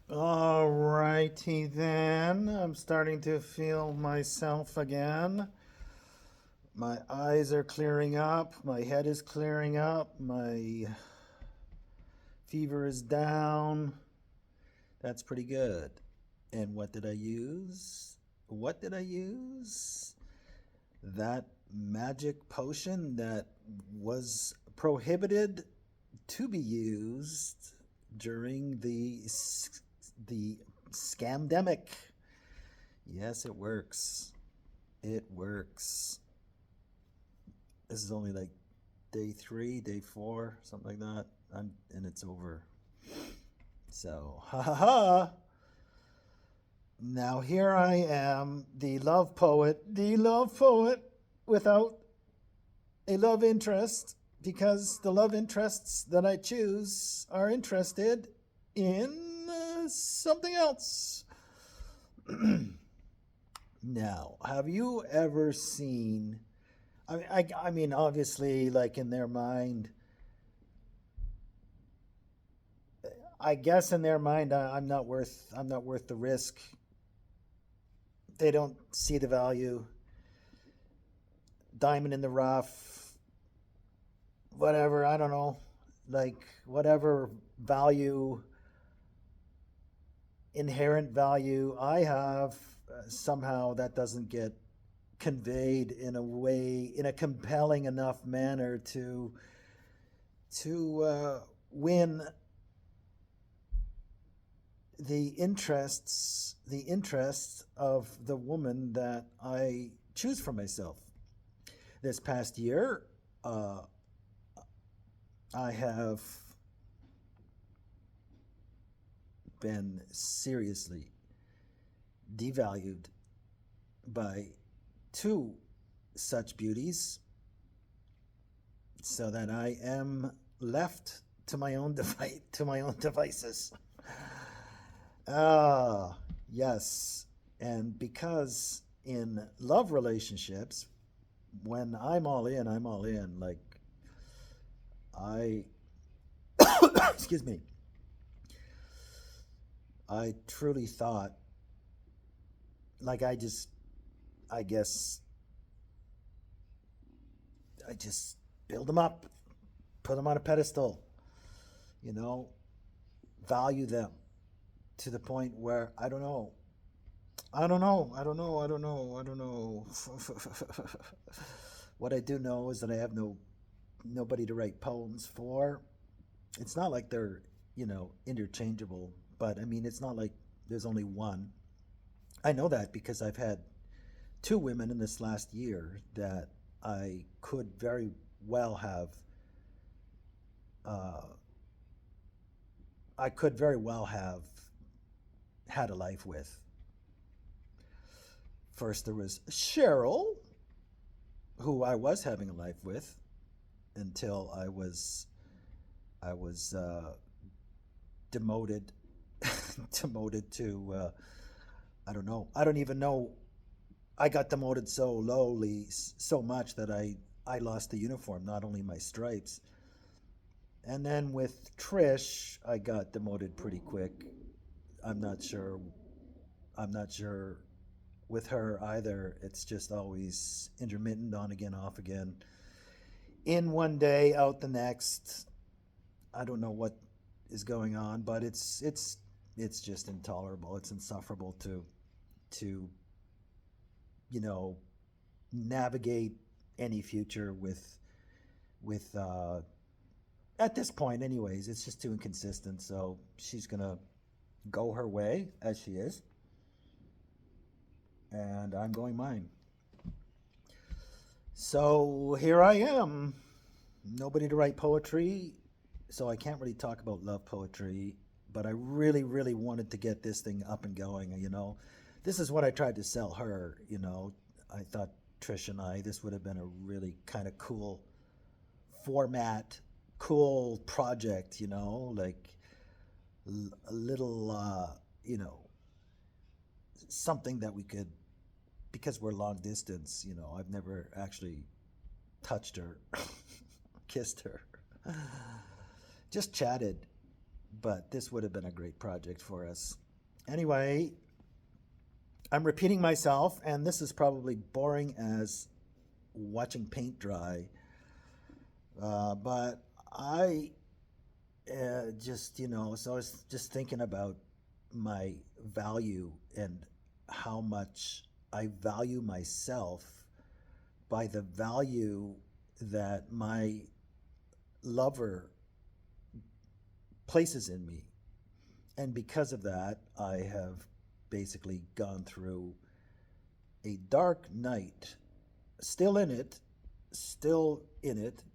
All righty then. I'm starting to feel myself again. My eyes are clearing up. My head is clearing up. My fever is down. That's pretty good. And what did I use? What did I use? That magic potion that was prohibited to be used during the scamdemic. Yes, it works. It works. This is only like day 3, day 4, something like that, and it's over. So, ha ha ha. Now here I am, the love poet without a love interest, because the love interests that I choose are interested in something else. Now, have you ever seen? I mean, obviously, like in their mind, I guess in their mind, I'm not worth the risk. They don't see the value. Diamond in the rough, whatever. I don't know, like whatever value, inherent value I have, somehow that doesn't get conveyed in a way, in a compelling enough manner to win the interests of the woman that I choose for myself. This past year, uh, I have been seriously devalued by two such beauties, so that I am left to my own devices. Ah, yes. And because in love relationships, when I'm all in, I'm all in. Like I excuse me. I truly thought, like I guess I just build them up, put them on a pedestal, you know, value them to the point where I don't know. I don't know. I don't know. I don't know. I don't know. What I do know is that I have nobody to write poems for. It's not like they're, interchangeable, but I mean, it's not like there's only one. I know that because I've had two women in this last year that I could very well have uh, I could very well have had a life with. First, there was Cheryl, who I was having a life with until I was demoted demoted to I don't know. I don't even know. I got demoted so lowly, so much that I lost the uniform, not only my stripes. And then with Trish, I got demoted pretty quick. I'm not sure. I'm not sure with her either. It's just always intermittent, on again, off again. In one day, out the next. I don't know what is going on, but it's just intolerable. It's insufferable to you know navigate any future with at this point. Anyways, it's just too inconsistent. So she's gonna go her way as she is, and I'm going mine. So here I am, nobody to write poetry, so I can't really talk about love poetry. But I really, really wanted to get this thing up and going. This is what I tried to sell her. I thought Trish and I, this would have been a really kind of cool format, cool project. Like a little, something that we could, because we're long distance. I've never actually touched her, kissed her, just chatted, but this would have been a great project for us. Anyway, I'm repeating myself, and this is probably boring as watching paint dry. But I just, so I was just thinking about my value and how much I value myself by the value that my lover places in me. And because of that, I have basically gone through a dark night, still in it,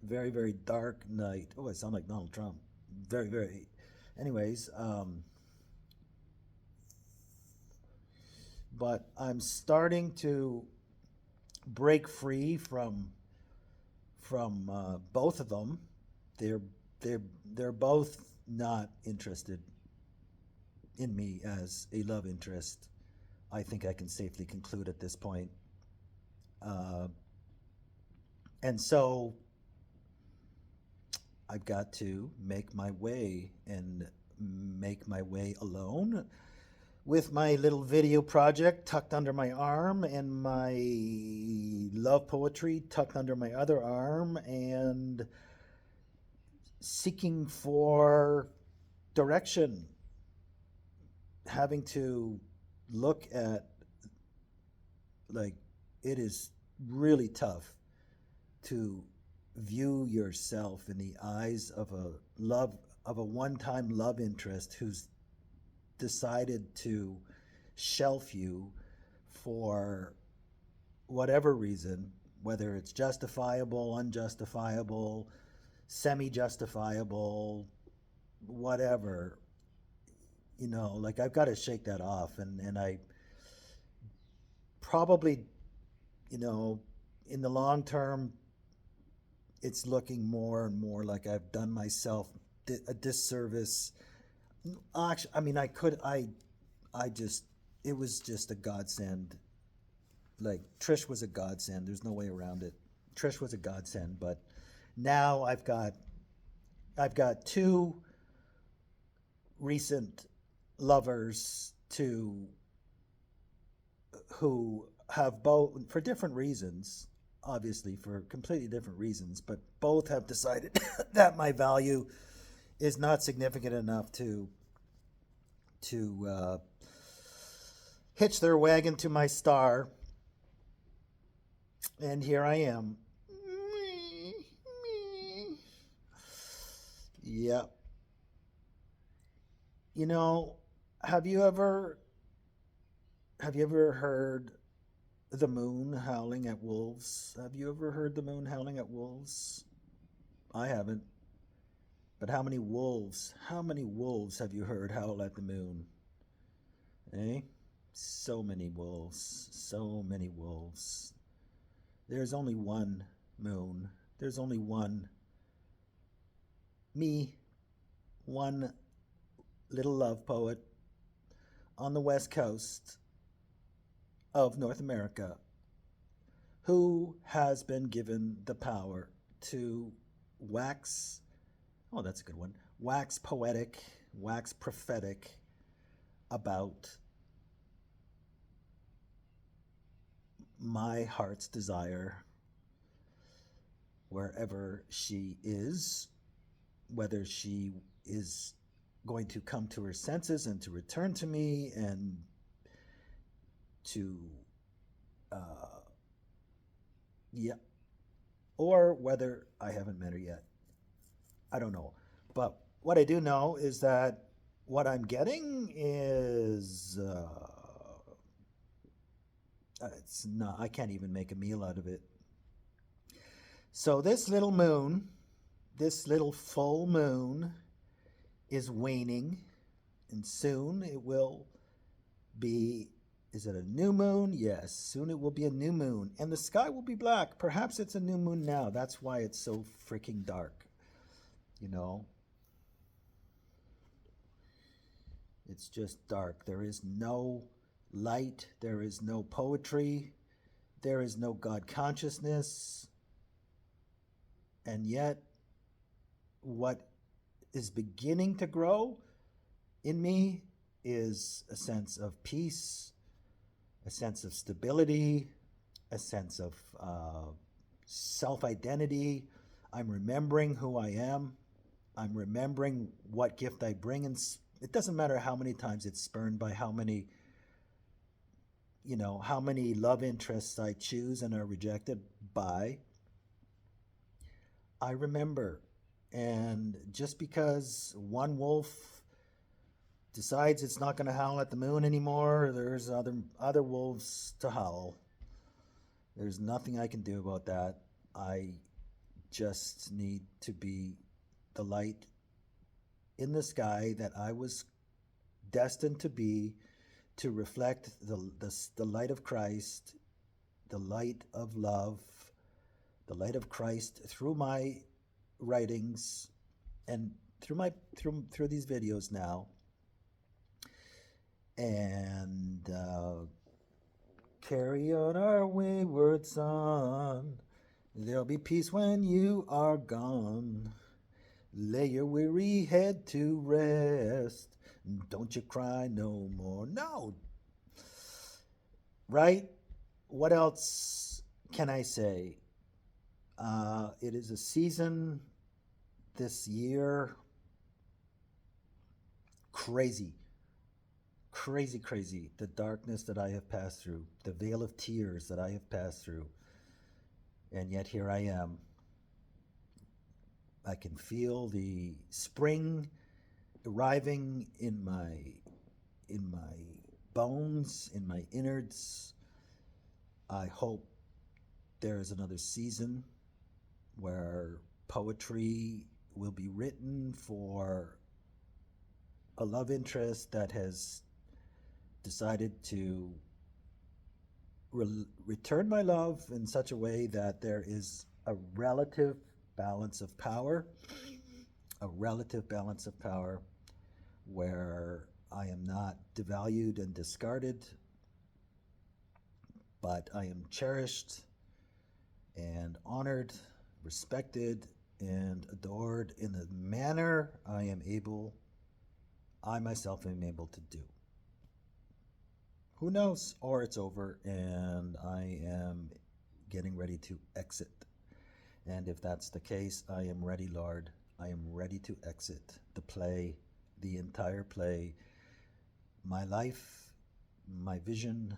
very, very dark night. Oh, I sound like Donald Trump. Very, very. Anyways, but I'm starting to break free from both of them. They're they're both not interested in me as a love interest. I think I can safely conclude at this point. Uh, and so I've got to make my way and make my way alone with my little video project tucked under my arm and my love poetry tucked under my other arm and seeking for direction, having to look at, like, it is really tough to view yourself in the eyes of a one-time love interest who's decided to shelf you for whatever reason, whether it's justifiable, unjustifiable, semi-justifiable, whatever. Like, I've got to shake that off, and I probably, in the long term, it's looking more and more like I've done myself a disservice. Actually, I mean, it was just a godsend. Like, Trish was a godsend. There's no way around it. Trish was a godsend, but now I've got two recent lovers who have both, for different reasons, obviously for completely different reasons, but both have decided that my value is not significant enough to hitch their wagon to my star. And here I am. Yep. You know, have you ever heard the moon howling at wolves? Have you ever heard the moon howling at wolves? I haven't. But how many wolves? How many wolves have you heard howl at the moon? Eh? So many wolves. So many wolves. There's only one moon. There's only one me, one little love poet on the west coast of North America who has been given the power to wax, oh, that's a good one, wax poetic, wax prophetic about my heart's desire wherever she is, whether she is going to come to her senses and to return to me and to, yeah, or whether I haven't met her yet. I don't know. But what I do know is that what I'm getting is, it's not, I can't even make a meal out of it. So this little moon, this little full moon is waning, and soon it will be, is it a new moon? Yes, soon it will be a new moon, and the sky will be black. Perhaps it's a new moon now. That's why it's so freaking dark. It's just dark. There is no light. There is no poetry. There is no God consciousness. And yet, what is beginning to grow in me is a sense of peace, a sense of stability, a sense of self-identity. I'm remembering who I am. I'm remembering what gift I bring, and it doesn't matter how many times it's spurned by how many love interests I choose and are rejected by. I remember. And just because one wolf decides it's not going to howl at the moon anymore, there's other wolves to howl. There's nothing I can do about that. I just need to be the light in the sky that I was destined to be, to reflect the light of Christ, the light of love, the light of Christ through my writings and through these videos now. And carry on our wayward son. There'll be peace when you are gone. Lay your weary head to rest. Don't you cry no more. No. Right? What else can I say? It is a season this year. Crazy. The darkness that I have passed through, the veil of tears that I have passed through. And yet here I am. I can feel the spring arriving in my bones, in my innards. I hope there is another season where poetry will be written for a love interest that has decided to return my love in such a way that there is a relative balance of power, where I am not devalued and discarded, but I am cherished and honored, respected, and adored in the manner I myself am able to do. Who knows? Or it's over and I am getting ready to exit. And if that's the case, I am ready, Lord. I am ready to exit the play, the entire play. My life, my vision,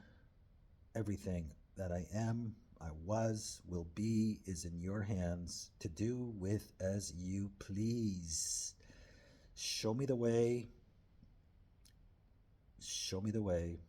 everything that I am, I was, will be, is in your hands to do with as you please. Show me the way. Show me the way.